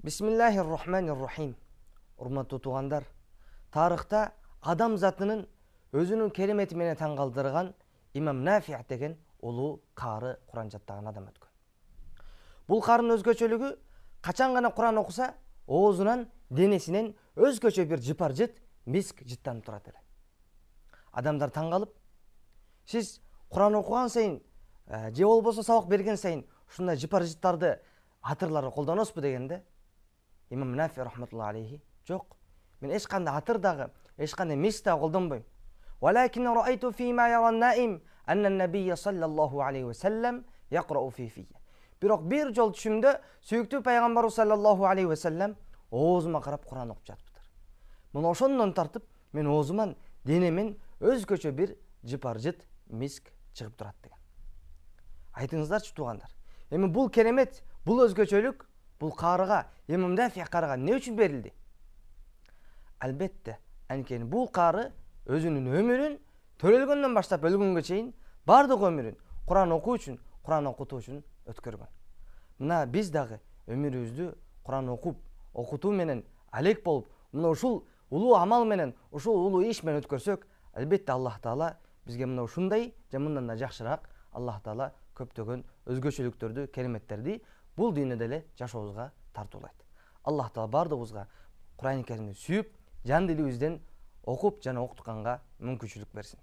Бисмиллахир-рахманир-рахим. Урматтуу туугандар, тарыхта адам затынын өзүнүн керемети менен таң калтырган имам Нафи деген улуу кары Куран жаттаган адам өткөн. Бул карынын өзгөчөлүгү качан гана Куран окуса, оозунан, денесинен өзгөчө бир жыпар жыт, миск жыттанып турат эле. Адамдар таң калып, сиз Куран окуган сайын, же болбосо сабак берген сайын ушундай жыпар жыттарды атырларды колдоносузбу дегенде, имам Нафи рахматуллахи алейхи, жок, мен эч кандай атыр дагы, эч кандай миск дагы колдонбойм. Валакин раайту фима яран наим анна набийя саллаллаху алейхи ва саллям яқрау фи. Бирок бир жол түшүмдө сүйүктүү пайгамбарыбыз саллаллаху алейхи ва саллям оозума карап Куран окуп жатыптыр. Мына ошондон тартып мен оозуман, денемен өзгөчө бир жыпар жыт, миск чыгып турат деген. Айтыңыздарчы туугандар. Эми бул керемет, бул өзгөчөлүк бул карыга, имам Нафи карыга не үчүн берилди? Албетте, анткени бул кары өзүнүн өмүрүн төрөлгөндөн баштап өлгөнгө чейин бардык өмүрүн Куран окуу үчүн, Куран окутуу үчүн өткөргөн. Мына биз дагы өмүрүбүздү Куран окуп, окутуу менен алек болуп, мына ушул улуу амал менен, ушул улуу иш менен өткөрсөк, албетте Аллах Таала бизге мына ушундай же мындан да жакшыраак Аллах Таала көптөгөн өзгөчөлүктөрдү, кереметтерди бул дүйнөдө эле жашообузга тартуулайт. Аллах Таала бардыгыбызга Куран-ы Керимди сүйүп, жан дилибизден окуп жана окутканга мүмкүнчүлүк берсин.